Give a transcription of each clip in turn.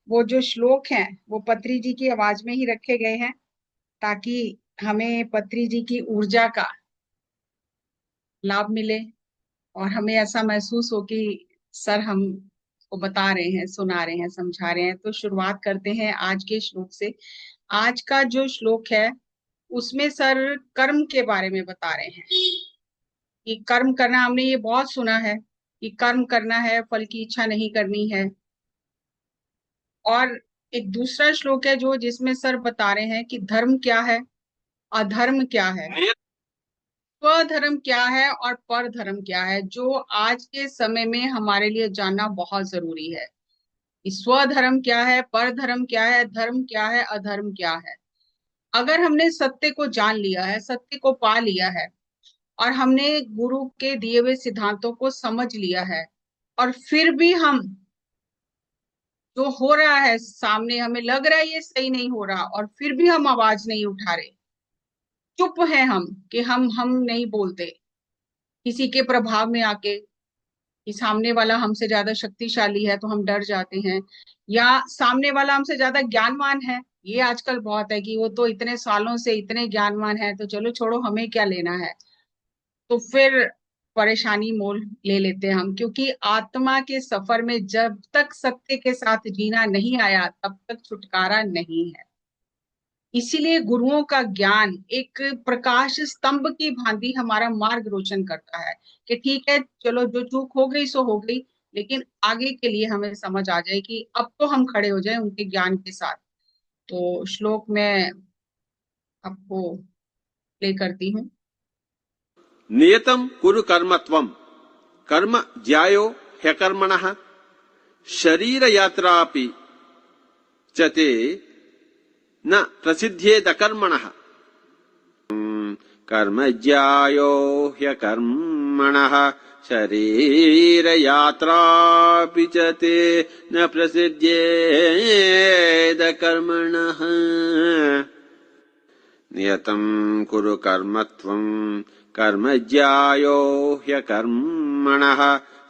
वो जो श्लोक हैं वो पत्री जी की आवाज में ही रखे गए हैं, ताकि हमें पत्री जी की ऊर्जा का लाभ मिले और हमें ऐसा महसूस हो कि सर हम को बता रहे हैं, सुना रहे हैं, समझा रहे हैं। तो शुरुआत करते हैं आज के श्लोक से। आज का जो श्लोक है उसमें सर कर्म के बारे में बता रहे हैं कि कर्म करना, हमने ये बहुत सुना है कि कर्म करना है, फल की इच्छा नहीं करनी है। और एक दूसरा श्लोक है जो जिसमें सर बता रहे हैं कि धर्म क्या है, अधर्म क्या है, स्वधर्म क्या है और पर धर्म क्या है, जो आज के समय में हमारे लिए जानना बहुत जरूरी है कि स्वधर्म क्या है, पर धर्म क्या है, धर्म क्या है, अधर्म क्या है। अगर हमने सत्य को जान लिया है, सत्य को पा लिया है, और हमने गुरु के दिए हुए सिद्धांतों को समझ लिया है, और फिर भी हम जो हो रहा है सामने हमें लग रहा है ये सही नहीं हो रहा, और फिर भी हम आवाज नहीं उठा रहे, चुप है हम, कि हम नहीं बोलते किसी के प्रभाव में आके कि सामने वाला हमसे ज्यादा शक्तिशाली है तो हम डर जाते हैं, या सामने वाला हमसे ज्यादा ज्ञानवान है। ये आजकल बहुत है कि वो तो इतने सालों से इतने ज्ञानवान है तो चलो छोड़ो, हमें क्या लेना है। तो फिर परेशानी मोल ले लेते हैं हम, क्योंकि आत्मा के सफर में जब तक सत्य के साथ जीना नहीं आया तब तक छुटकारा नहीं है। इसीलिए गुरुओं का ज्ञान एक प्रकाश स्तंभ की भांति हमारा मार्ग रोशन करता है कि ठीक है चलो, जो चूक हो गई सो हो गई, लेकिन आगे के लिए हमें समझ आ जाए कि अब तो हम खड़े हो जाएं उनके ज्ञान के साथ। तो श्लोक में आपको प्ले करती हूँ। नियतं कुरु कर्मत्वं कर्म ज्यायो ह्यकर्मणः शरीर यात्रापि च ते न प्रसिद्ध्येत कर्मणः कर्म ज्यायो ह्यकर्मणः शरीर यात्रापि च ते न प्रसिद्ध्येत कर्मणः नियतं कुरु कर्मत्वं कर्म ज्यायो ह्यकर्मणः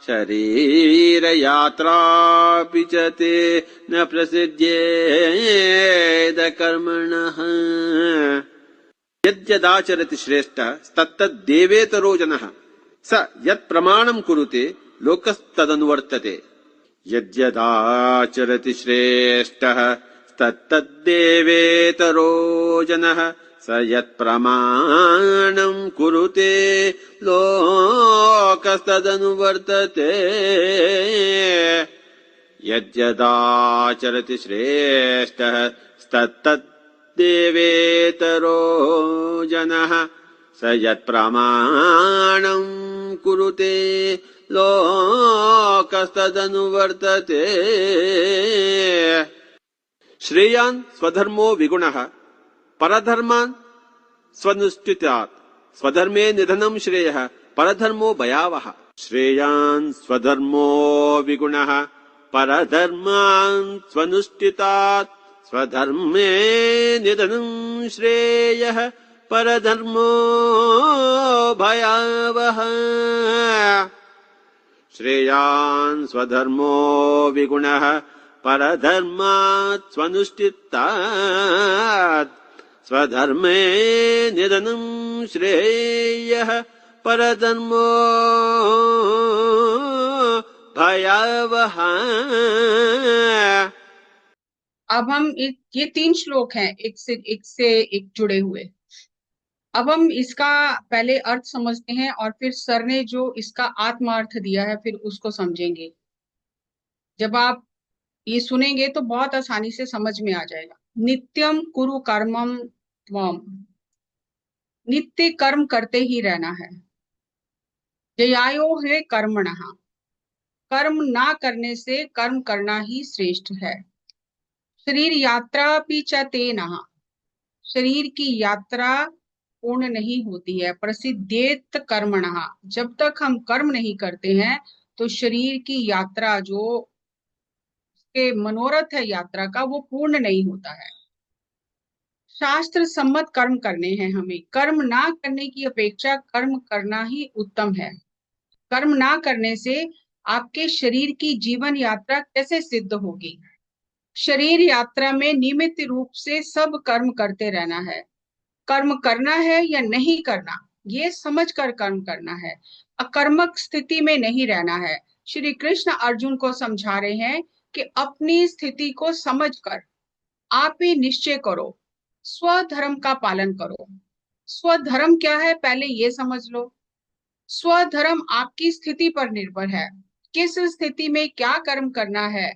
शरीर यात्रापि च ते न प्रसिद्ध्येत कर्मणः यद्यदाचरति श्रेष्ठः तत्तद्देवेतरो जनः स यत्प्रमाणं कुरुते लोकस्तदनुवर्तते यद्यदाचरति श्रेष्ठः तत्तद्देवेतरो जनः स यत्प्रमाणं कुरुते लोकस्तदनुवर्तते यद्यदाचरति श्रेष्ठः तत्तद्देवेतरो जनः स यत्प्रमाणं कुरुते लोकस्तदनुवर्तते श्रेयान् स्वधर्मो विगुणः परधर्मान् स्वनुष्ठितात् स्वधर्मे निधनं श्रेयः परधर्मो भयावहः श्रेयान् स्वधर्मो विगुणः परधर्मान् स्वनुष्ठितात् स्वधर्मे निधनं श्रेयः परधर्मो भयावहः श्रेयान् स्वधर्मो विगुणः परधर्मात् स्वनुष्ठितात् स्वधर्मे निधनं श्रेयः परधर्मो भयावहः। अब हम ये तीन श्लोक हैं एक से एक जुड़े हुए। अब हम इसका पहले अर्थ समझते हैं और फिर सर ने जो इसका आत्मा अर्थ दिया है फिर उसको समझेंगे। जब आप ये सुनेंगे तो बहुत आसानी से समझ में आ जाएगा। नित्यम कुरु कर्मम त्वम, नित्य कर्म करते ही रहना है। जयायो है कर्मणः, कर्म ना करने से कर्म करना ही श्रेष्ठ है। शरीर यात्रा भी च तेनः, शरीर की यात्रा पूर्ण नहीं होती है। प्रसिद्धेत कर्मणः, जब तक हम कर्म नहीं करते हैं तो शरीर की यात्रा जो के मनोरथ है यात्रा का, वो पूर्ण नहीं होता है। शास्त्र सम्मत कर्म करने हैं हमें, कर्म ना करने की अपेक्षा कर्म करना ही उत्तम है। कर्म ना करने से आपके शरीर की जीवन यात्रा कैसे सिद्ध होगी। शरीर यात्रा में नियमित रूप से सब कर्म करते रहना है। कर्म करना है या नहीं करना, ये समझ कर कर्म करना है, अकर्मक स्थिति में नहीं रहना है। श्री कृष्ण अर्जुन को समझा रहे हैं कि अपनी स्थिति को समझकर आप ही निश्चय करो, स्वधर्म का पालन करो। स्वधर्म क्या है, पहले ये समझ लो। स्वधर्म आपकी स्थिति पर निर्भर है, किस स्थिति में क्या कर्म करना है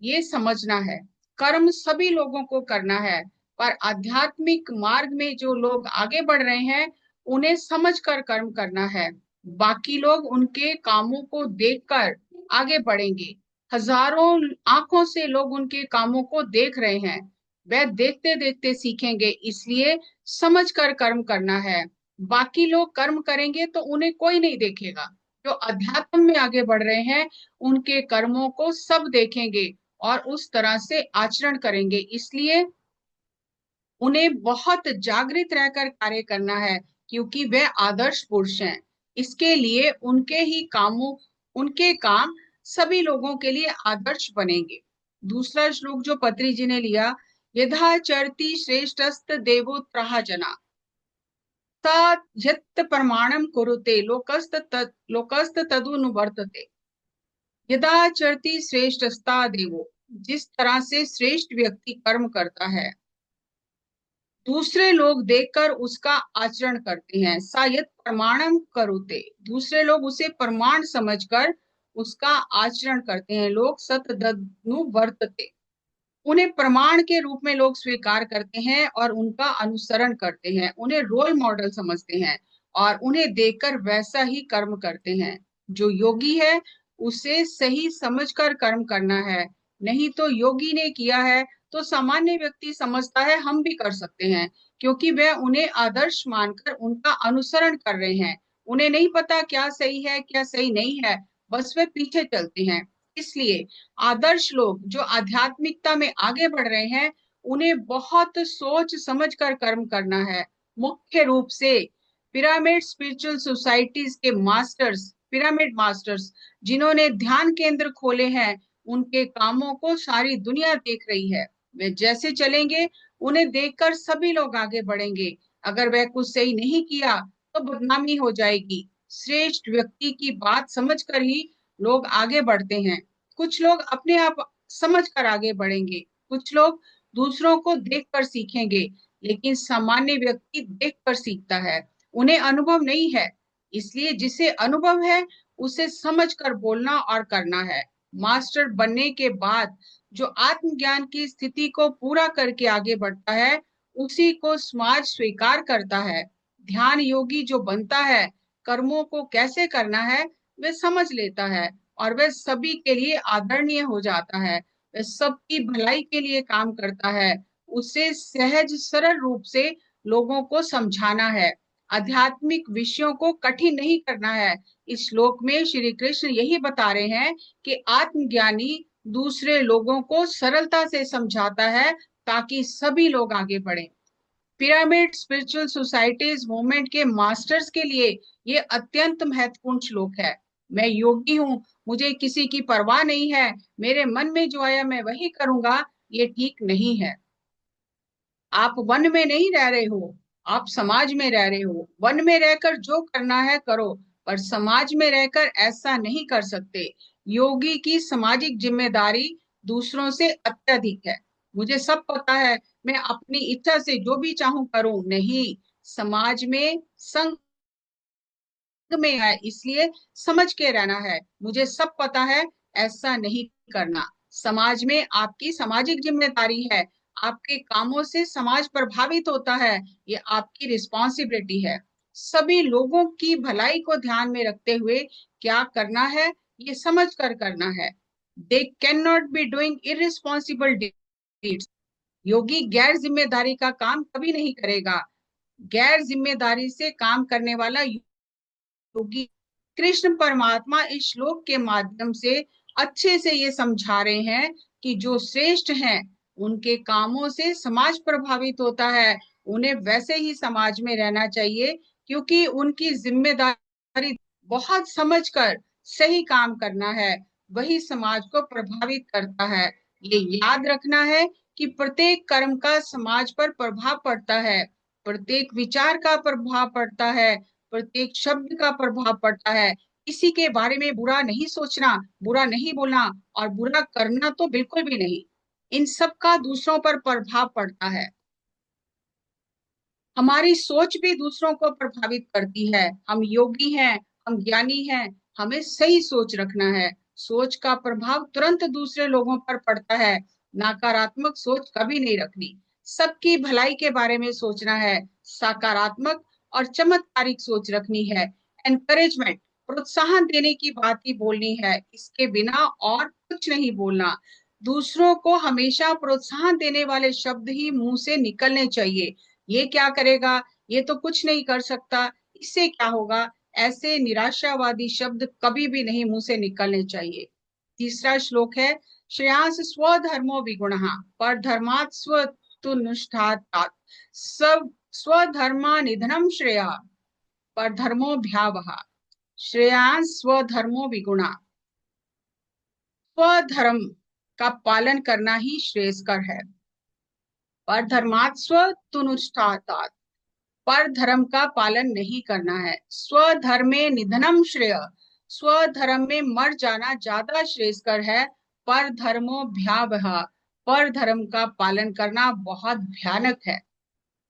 ये समझना है। कर्म सभी लोगों को करना है, पर आध्यात्मिक मार्ग में जो लोग आगे बढ़ रहे हैं उन्हें समझकर कर्म करना है। बाकी लोग उनके कामों को देखकर आगे बढ़ेंगे। हजारों आंखों से लोग उनके कामों को देख रहे हैं, वह देखते देखते सीखेंगे, इसलिए समझकर कर्म करना है। बाकी लोग कर्म करेंगे तो उन्हें कोई नहीं देखेगा। जो अध्यात्म में आगे बढ़ रहे हैं उनके कर्मों को सब देखेंगे और उस तरह से आचरण करेंगे, इसलिए उन्हें बहुत जागृत रहकर कार्य करना है, क्योंकि वे आदर्श पुरुष हैं। इसके लिए उनके काम सभी लोगों के लिए आदर्श बनेंगे। दूसरा श्लोक जो पत्री जी ने लिया, यथा चरति श्रेष्ठस्त देवोत्तरः जना ता यत् प्रमाणम कुरुते लोकस्त तदनुवर्तते। यदा चरति श्रेष्ठस्ता देवो, जिस तरह से श्रेष्ठ व्यक्ति कर्म करता है दूसरे लोग देखकर उसका आचरण करते हैं। सा यत् प्रमाणम करुते, दूसरे लोग उसे प्रमाण समझकर उसका आचरण करते हैं। लोग सतदनु वर्तते, उन्हें प्रमाण के रूप में लोग स्वीकार करते हैं और उनका अनुसरण करते हैं, उन्हें रोल मॉडल समझते हैं और उन्हें देखकर वैसा ही कर्म करते हैं। जो योगी है उसे सही समझकर कर्म करना है, नहीं तो योगी ने किया है तो सामान्य व्यक्ति समझता है हम भी कर सकते हैं, क्योंकि वह उन्हें आदर्श मानकर उनका अनुसरण कर रहे हैं। उन्हें नहीं पता क्या सही है क्या सही नहीं है, बस वे पीछे चलते हैं। इसलिए आदर्श लोग जो आध्यात्मिकता में आगे बढ़ रहे हैं उन्हें बहुत सोच समझ कर कर्म करना है। मुख्य रूप से पिरामिड स्पिरिचुअल सोसाइटीज के मास्टर्स, पिरामिड मास्टर्स जिन्होंने ध्यान केंद्र खोले हैं, उनके कामों को सारी दुनिया देख रही है। वे जैसे चलेंगे उन्हें देखकर सभी लोग आगे बढ़ेंगे। अगर वह कुछ सही नहीं किया तो बदनामी हो जाएगी। श्रेष्ठ व्यक्ति की बात समझकर ही लोग आगे बढ़ते हैं। कुछ लोग अपने आप समझ कर आगे बढ़ेंगे, कुछ लोग दूसरों को देखकर सीखेंगे, लेकिन सामान्य व्यक्ति देखकर सीखता है, उन्हें अनुभव नहीं है। इसलिए जिसे अनुभव है उसे समझकर बोलना और करना है। मास्टर बनने के बाद जो आत्मज्ञान की स्थिति को पूरा करके आगे बढ़ता है उसी को समाज स्वीकार करता है। ध्यान योगी जो बनता है कर्मों को कैसे करना है वे समझ लेता है और वह सभी के लिए आदरणीय हो जाता है, वह सबकी भलाई के लिए काम करता है। उसे सहज सरल रूप से लोगों को समझाना है, आध्यात्मिक विषयों को कठिन नहीं करना है। इस श्लोक में श्री कृष्ण यही बता रहे हैं कि आत्मज्ञानी दूसरे लोगों को सरलता से समझाता है ताकि सभी लोग आगे बढ़े। पिरामिड स्पिरिचुअल सोसाइटीज मूवमेंट के मास्टर्स के लिए ये अत्यंत महत्वपूर्ण श्लोक है। मैं योगी हूँ, मुझे किसी की परवाह नहीं है, मेरे मन में जो आया मैं वही करूंगा, ये ठीक नहीं है। आप वन में नहीं रह रहे हो, आप समाज में रह रहे हो। वन में रहकर जो करना है करो, पर समाज में रहकर ऐसा नहीं कर सकते। योगी की सामाजिक जिम्मेदारी दूसरों से अत्यधिक है। मुझे सब पता है, मैं अपनी इच्छा से जो भी चाहूं करूं, नहीं, समाज में संग में है, इसलिए समझ के रहना है। मुझे सब पता है, ऐसा नहीं करना। समाज में आपकी सामाजिक जिम्मेदारी है, आपके कामों से समाज प्रभावित होता है, ये आपकी रिस्पॉन्सिबिलिटी है। सभी लोगों की भलाई को ध्यान में रखते हुए क्या करना है ये समझ कर करना है। They can not be doing irresponsible deeds. Yogi गैर जिम्मेदारी का काम कभी नहीं करेगा। गैर जिम्मेदारी से काम करने वाला योगी। कृष्ण परमात्मा इस श्लोक के माध्यम से अच्छे से ये समझा रहे हैं कि जो श्रेष्ठ हैं उनके कामों से समाज प्रभावित होता है, उन्हें वैसे ही समाज में रहना चाहिए, क्योंकि उनकी जिम्मेदारी बहुत समझकर सही काम करना है, वही समाज को प्रभावित करता है। ये याद रखना है कि प्रत्येक कर्म का समाज पर प्रभाव पड़ता है, प्रत्येक विचार का प्रभाव पड़ता है, प्रत्येक शब्द का प्रभाव पड़ता है। किसी के बारे में बुरा नहीं सोचना, बुरा नहीं बोलना और बुरा करना तो बिल्कुल भी नहीं। इन सब का दूसरों पर प्रभाव पड़ता है। हमारी सोच भी दूसरों को प्रभावित करती है। हम योगी हैं, हम ज्ञानी हैं, हमें सही सोच रखना है। सोच का प्रभाव तुरंत दूसरे लोगों पर पड़ता है। नकारात्मक सोच कभी नहीं रखनी, सबकी भलाई के बारे में सोचना है। सकारात्मक और चमत्कारिक सोच रखनी है। एनकरेजमेंट, प्रोत्साहन देने की बात ही बोलनी है, इसके बिना और कुछ नहीं बोलना। दूसरों को हमेशा प्रोत्साहन देने वाले शब्द ही मुंह से निकलने चाहिए। ये क्या करेगा, ये तो कुछ नहीं कर सकता, इससे क्या होगा, ऐसे निराशावादी शब्द कभी भी नहीं मुंह से निकलने चाहिए। तीसरा श्लोक है, श्रेयांस स्वधर्मो विगुणः परधर्मात् स्वतुष्टात् सब स्वधर्मा निधनम श्रेय परधर्मो भयावह। श्रेयांस स्वधर्मो विगुणः, स्वधर्म का पालन करना ही श्रेयस्कर है। परधर्मात् स्वतुष्टात्, पर धर्म का पालन नहीं करना है। स्वधर्मे निधनम श्रेय, स्वधर्म में मर जाना ज्यादा श्रेयस्कर है। पर धर्मो भयावह, पर धर्म का पालन करना बहुत भयानक है।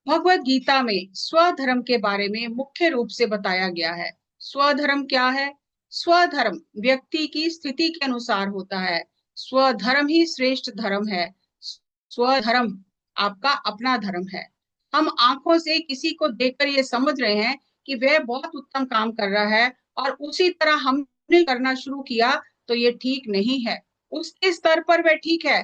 भगवत गीता में स्वधर्म के बारे में मुख्य रूप से बताया गया है। स्वधर्म क्या है? स्वधर्म व्यक्ति की स्थिति के अनुसार होता है। स्वधर्म ही श्रेष्ठ धर्म है। स्वधर्म आपका अपना धर्म है। हम आंखों से किसी को देखकर ये समझ रहे हैं कि वह बहुत उत्तम काम कर रहा है और उसी तरह हमने करना शुरू किया तो ये ठीक नहीं है। उसके स्तर पर वह ठीक है,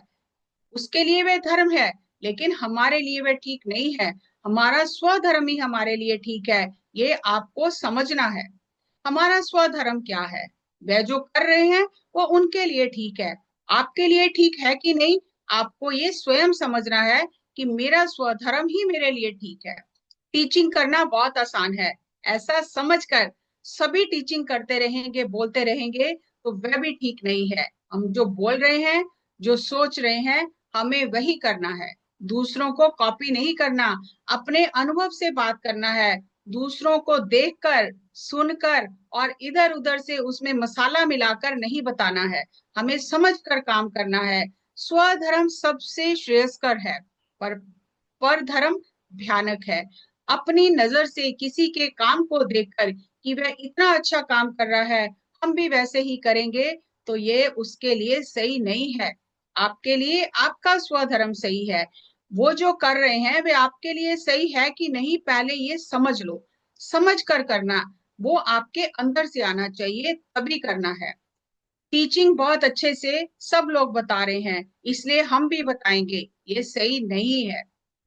उसके लिए वह धर्म है, लेकिन हमारे लिए वह ठीक नहीं है। हमारा स्वधर्म ही हमारे लिए ठीक है, ये आपको समझना है। हमारा स्वधर्म क्या है? वह जो कर रहे हैं वो उनके लिए ठीक है। आपके लिए ठीक है कि नहीं, आपको ये स्वयं समझना है कि मेरा स्वधर्म ही मेरे लिए ठीक है। टीचिंग करना बहुत आसान है, ऐसा समझकर सभी टीचिंग करते रहेंगे, बोलते रहेंगे तो वह भी ठीक नहीं है। हम जो बोल रहे हैं, जो सोच रहे हैं, हमें वही करना है। दूसरों को कॉपी नहीं करना, अपने अनुभव से बात करना है। दूसरों को देखकर, सुनकर और इधर उधर से उसमें मसाला मिलाकर नहीं बताना है। हमें समझकर काम करना है। स्वधर्म सबसे श्रेयस्कर है, पर धर्म भयानक है। अपनी नजर से किसी के काम को देखकर कि वह इतना अच्छा काम कर रहा है, हम भी वैसे ही करेंगे, तो ये उसके लिए सही नहीं है। आपके लिए आपका स्वधर्म सही है। वो जो कर रहे हैं वे आपके लिए सही है कि नहीं, पहले ये समझ लो। समझ कर करना, वो आपके अंदर से आना चाहिए, तभी करना है। टीचिंग बहुत अच्छे से सब लोग बता रहे हैं, इसलिए हम भी बताएंगे। ये सही नहीं है,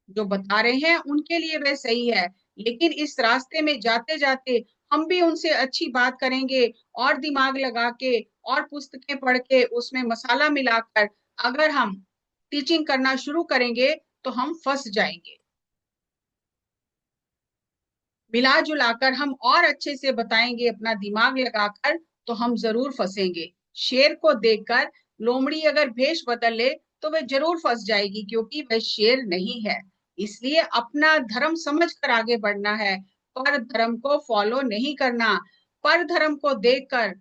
जो बता रहे हैं उनके लिए वह सही है, लेकिन इस रास्ते में जाते जाते हम भी उनसे अच्छी बात करेंगे और दिमाग लगा के और पुस्तकें पढ़ के उसमें मसाला मिलाकर अगर हम टीचिंग करना शुरू करेंगे तो हम फंस जाएंगे। मिला जुलाकर हम और अच्छे से बताएंगे अपना दिमाग लगाकर, तो हम जरूर फंसेंगे। शेर को देखकर लोमड़ी अगर भेष बदल ले तो वह जरूर फंस जाएगी, क्योंकि वह शेर नहीं है। इसलिए अपना धर्म समझकर आगे बढ़ना है, पर धर्म को फॉलो नहीं करना। पर धर्म को देखकर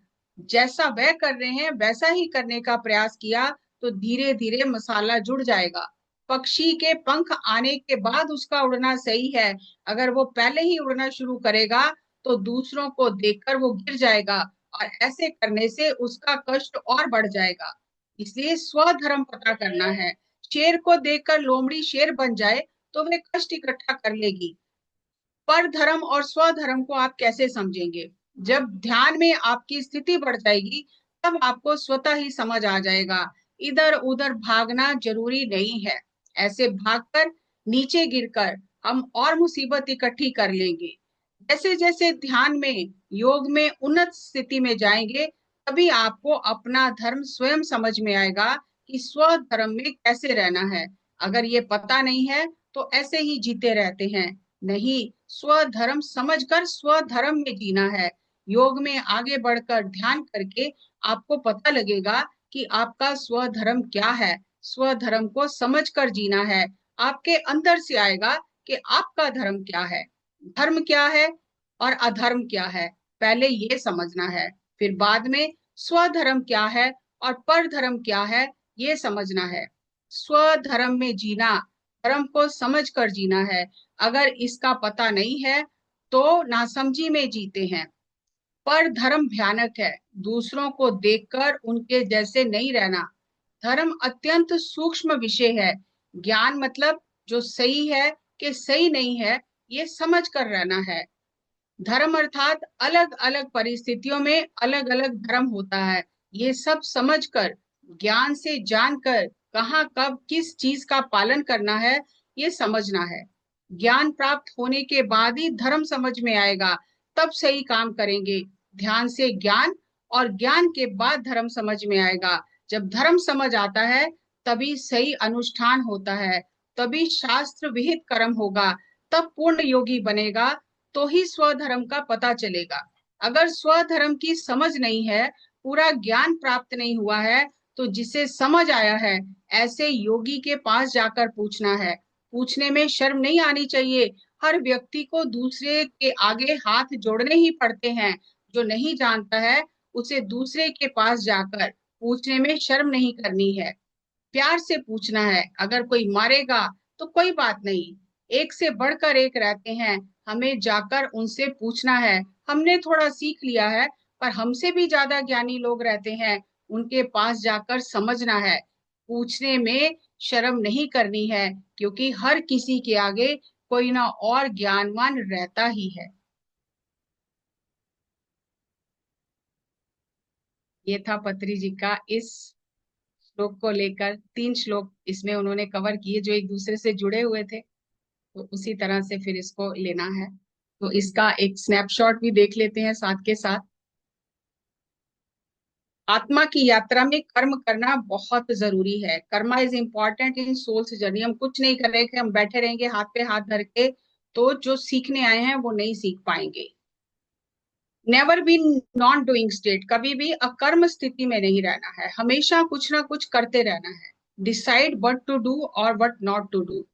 जैसा वह कर रहे हैं वैसा ही करने का प्रयास किया तो धीरे धीरे मसाला जुड़ जाएगा। पक्षी के पंख आने के बाद उसका उड़ना सही है, अगर वो पहले ही उड़ना शुरू करेगा तो दूसरों को देखकर वो गिर जाएगा और ऐसे करने से उसका कष्ट और बढ़ जाएगा। इसलिए स्वधर्म पता करना है। शेर को देखकर लोमड़ी शेर बन जाए तो वह कष्ट इकट्ठा कर लेगी। पर धर्म और स्वधर्म को आप कैसे समझेंगे? जब ध्यान में आपकी स्थिति बढ़ जाएगी तब आपको स्वतः ही समझ आ जाएगा। इधर उधर भागना जरूरी नहीं है। ऐसे भागकर नीचे गिरकर हम और मुसीबत इकट्ठी कर लेंगे। जैसे जैसे ध्यान में, योग में उन्नत स्थिति में जाएंगे, तभी आपको अपना धर्म स्वयं समझ में आएगा कि स्वधर्म में कैसे रहना है। अगर ये पता नहीं है तो ऐसे ही जीते रहते हैं। नहीं, स्वधर्म समझकर स्वधर्म में जीना है। योग में आगे बढ़कर ध्यान करके आपको पता लगेगा कि आपका स्वधर्म क्या है। स्वधर्म को समझकर जीना है। आपके अंदर से आएगा कि आपका धर्म क्या है, धर्म क्या है और अधर्म क्या है। पहले ये समझना है, फिर बाद में स्वधर्म क्या है और पर धर्म क्या है ये समझना है। स्वधर्म में जीना, धर्म को समझ कर जीना है। अगर इसका पता नहीं है तो नासमझी में जीते हैं। पर धर्म भयानक है, दूसरों को देखकर उनके जैसे नहीं रहना। धर्म अत्यंत सूक्ष्म विषय है। ज्ञान मतलब जो सही है कि सही नहीं है ये समझ कर रहना है। धर्म अर्थात अलग अलग परिस्थितियों में अलग अलग धर्म होता है। ये सब समझकर, ज्ञान से जानकर कहाँ कब किस चीज का पालन करना है ये समझना है। ज्ञान प्राप्त होने के बाद ही धर्म समझ में आएगा, तब सही काम करेंगे। ध्यान से ज्ञान और ज्ञान के बाद धर्म समझ में आएगा। जब धर्म समझ आता है तभी सही अनुष्ठान होता है, तभी शास्त्र विहित कर्म होगा, तब पूर्ण योगी बनेगा, तो ही स्वधर्म का पता चलेगा। अगर स्वधर्म की समझ नहीं है, पूरा ज्ञान प्राप्त नहीं हुआ है, तो जिसे समझ आया है ऐसे योगी के पास जाकर पूछना है। पूछने में शर्म नहीं आनी चाहिए। हर व्यक्ति को दूसरे के आगे हाथ जोड़ने ही पड़ते हैं। जो नहीं जानता है उसे दूसरे के पास जाकर पूछने में शर्म नहीं करनी है। प्यार से पूछना है। अगर कोई मारेगा तो कोई बात नहीं, एक से बढ़कर एक रहते हैं, हमें जाकर उनसे पूछना है। हमने थोड़ा सीख लिया है पर हमसे भी ज्यादा ज्ञानी लोग रहते हैं, उनके पास जाकर समझना है। पूछने में शर्म नहीं करनी है, क्योंकि हर किसी के आगे कोई ना और ज्ञानवान रहता ही है। ये था पत्री जी का इस श्लोक को लेकर। 3 श्लोक इसमें उन्होंने कवर किए जो एक दूसरे से जुड़े हुए थे, तो उसी तरह से फिर इसको लेना है। तो इसका एक स्नैपशॉट भी देख लेते हैं साथ के साथ। आत्मा की यात्रा में कर्म करना बहुत जरूरी है। Karma is important in soul's journey. हम कुछ नहीं करेंगे, हम बैठे रहेंगे हाथ पे हाथ धर के, तो जो सीखने आए हैं वो नहीं सीख पाएंगे। Never be non doing state, कभी भी अकर्म स्थिति में नहीं रहना है, हमेशा कुछ ना कुछ करते रहना है। डिसाइड व्हाट टू डू और व्हाट नॉट टू डू,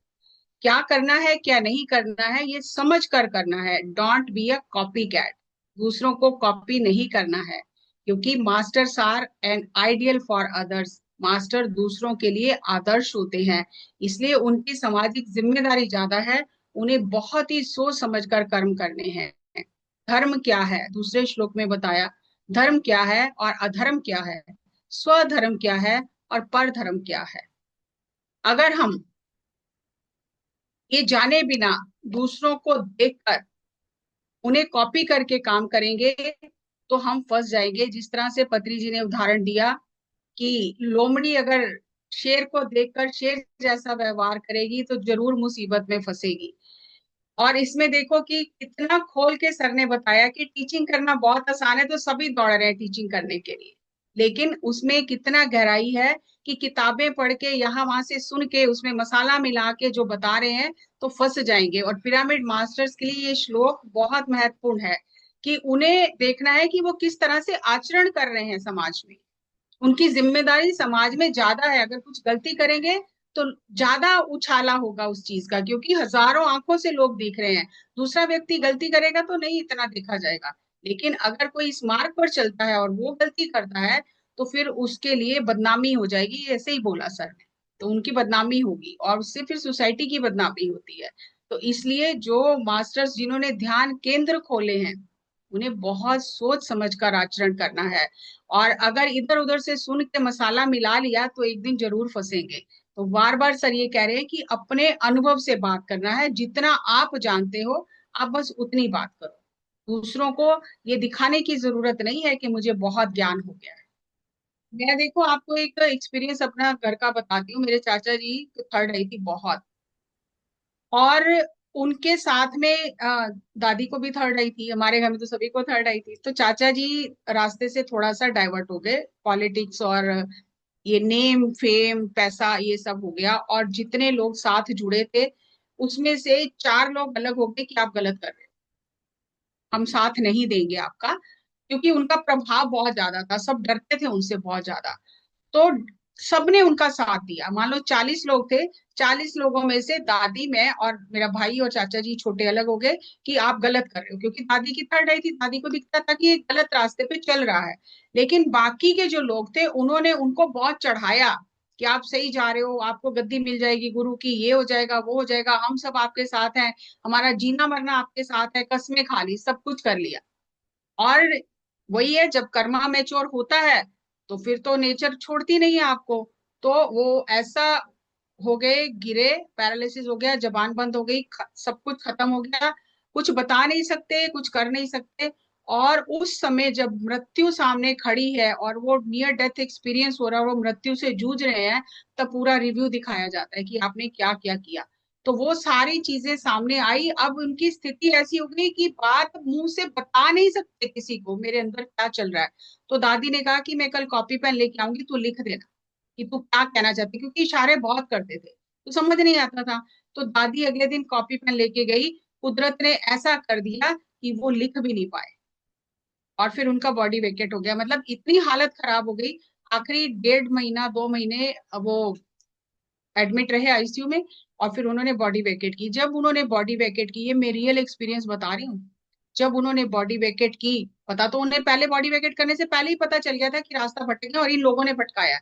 क्या करना है क्या नहीं करना है ये समझ कर करना है। Don't be a copy cat, दूसरों को कॉपी नहीं करना है, क्योंकि masters are an ideal for others. Master दूसरों के लिए आदर्श होते हैं, इसलिए उनकी सामाजिक जिम्मेदारी ज्यादा है। उन्हें बहुत ही सोच समझ कर कर्म करने हैं। धर्म क्या है दूसरे श्लोक में बताया, धर्म क्या है और अधर्म क्या है, स्वधर्म क्या है और पर धर्म क्या है। अगर हम ये जाने बिना दूसरों को देखकर उन्हें कॉपी करके काम करेंगे तो हम फंस जाएंगे। जिस तरह से पत्री जी ने उदाहरण दिया कि लोमड़ी अगर शेर को देखकर शेर जैसा व्यवहार करेगी तो जरूर मुसीबत में फंसेगी। और इसमें देखो कि कितना खोल के सर ने बताया कि टीचिंग करना बहुत आसान है, तो सभी दौड़ रहे हैं टीचिंग करने के लिए। लेकिन उसमें कितना गहराई है कि किताबें पढ़ के यहाँ वहां से सुन के उसमें मसाला मिला के जो बता रहे हैं तो फंस जाएंगे। और पिरामिड मास्टर्स के लिए ये श्लोक बहुत महत्वपूर्ण है कि उन्हें देखना है कि वो किस तरह से आचरण कर रहे हैं समाज में। उनकी जिम्मेदारी समाज में ज्यादा है। अगर कुछ गलती करेंगे तो ज्यादा उछाला होगा उस चीज का, क्योंकि हजारों आंखों से लोग देख रहे हैं। दूसरा व्यक्ति गलती करेगा तो नहीं इतना देखा जाएगा, लेकिन अगर कोई इस मार्ग पर चलता है और वो गलती करता है तो फिर उसके लिए बदनामी हो जाएगी। ऐसे ही बोला सर ने, तो उनकी बदनामी होगी और उससे फिर सोसाइटी की बदनामी होती है। तो इसलिए जो मास्टर्स जिन्होंने ध्यान केंद्र खोले हैं उन्हें बहुत सोच समझ कर आचरण करना है। और अगर इधर उधर से सुन के मसाला मिला लिया तो एक दिन जरूर फंसेंगे। तो बार बार सर ये कह रहे हैं कि अपने अनुभव से बात करना है, जितना आप जानते हो आप बस उतनी बात करो। दूसरों को ये दिखाने की जरूरत नहीं है कि मुझे बहुत ज्ञान हो गया है। मैं देखो आपको एक एक्सपीरियंस अपना घर का बताती हूँ। मेरे चाचा जी थर्ड आई थी बहुत, और उनके साथ में दादी को भी थर्ड आई थी, हमारे घर में तो सभी को थर्ड आई थी। तो चाचा जी रास्ते से थोड़ा सा डाइवर्ट हो गए, पॉलिटिक्स और ये नेम फेम पैसा ये सब हो गया, और जितने लोग साथ जुड़े थे उसमें से 4 लोग अलग हो गए कि आप गलत कर रहे हो, हम साथ नहीं देंगे आपका। क्योंकि उनका प्रभाव बहुत ज्यादा था, सब डरते थे उनसे बहुत ज्यादा। तो सबने उनका साथ दिया। मान लो 40 लोग थे, 40 लोगों में से दादी, मैं और मेरा भाई और चाचा जी छोटे अलग हो गए कि आप गलत कर रहे हो, क्योंकि दादी की थर्ड आई थी, दादी को दिखता था कि ये गलत रास्ते पे चल रहा है। लेकिन बाकी के जो लोग थे उन्होंने उनको बहुत चढ़ाया कि आप सही जा रहे हो, आपको गद्दी मिल जाएगी गुरु की, ये हो जाएगा वो हो जाएगा, हम सब आपके साथ हैं, हमारा जीना मरना आपके साथ है, कस्में खा ली, सब कुछ कर लिया। और वही है, जब कर्मा मैच्योर होता है तो फिर तो नेचर छोड़ती नहीं है आपको। तो वो ऐसा हो गए, गिरे, पैरालिसिस हो गया, जबान बंद हो गई, सब कुछ खत्म हो गया, कुछ बता नहीं सकते, कुछ कर नहीं सकते। और उस समय जब मृत्यु सामने खड़ी है और वो नियर डेथ एक्सपीरियंस हो रहा है, वो मृत्यु से जूझ रहे हैं, तब पूरा रिव्यू दिखाया जाता है कि आपने क्या क्या किया। तो वो सारी चीजें सामने आई। अब उनकी स्थिति ऐसी हो गई कि बात मुंह से बता नहीं सकते किसी को मेरे अंदर क्या चल रहा है। तो दादी ने कहा कि मैं कल कॉपी पेन लेके आऊंगी, तू लिख देना कि तू क्या कहना चाहती, क्योंकि इशारे बहुत करते थे तो समझ नहीं आता था। तो दादी अगले दिन कॉपी पेन लेके गई, कुदरत ने ऐसा कर दिया कि वो लिख भी नहीं पाए, और फिर उनका बॉडी वेकेट हो गया। मतलब इतनी हालत खराब हो गई, आखिरी 1.5 महीना 2 महीने वो एडमिट रहे आईसीयू में। और फिर उन्होंने बॉडी वैकेट की। जब उन्होंने बॉडी वैकेट की, ये मैं रियल एक्सपीरियंस बता रही हूँ, जब उन्होंने बॉडी वैकेट की, पता तो उन्हें पहले बॉडी वैकेट करने से पहले ही पता चल गया था कि रास्ता भटक गया और इन लोगों ने भटकाया।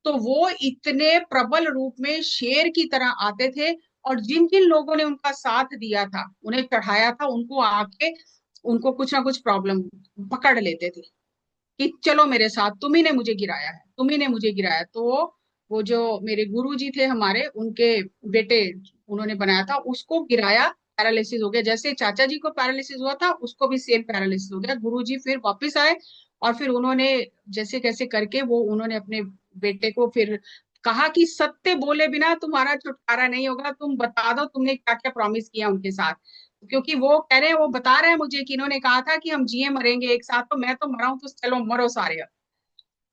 तो वो इतने प्रबल रूप में शेर की तरह आते थे, और जिन जिन लोगों ने उनका साथ दिया था, उन्हें चढ़ाया था, उनको आके उनको कुछ ना कुछ प्रॉब्लम पकड़ लेते थे कि चलो मेरे साथ, तुम ही ने मुझे गिराया है, तुम ही ने मुझे गिराया। तो वो जो मेरे गुरु जी थे हमारे, उनके बेटे, उन्होंने बनाया था, उसको गिराया, पैरालिसिस हो गया। जैसे चाचा जी को पैरालिसिस हुआ था, उसको भी सेम पैरालिसिस हो गया। गुरु जी फिर वापस आए, और फिर उन्होंने जैसे कैसे करके वो उन्होंने अपने बेटे को फिर कहा कि सत्य बोले बिना तुम्हारा छुटकारा नहीं होगा, तुम बता दो तुमने क्या क्या प्रॉमिस किया उनके साथ। क्योंकि वो कह रहे हैं, वो बता रहे हैं मुझे कि इन्होंने कहा था कि हम जिए मरेंगे एक साथ, तो मैं तो मरा हूं, तो चलो मरो सारे अब।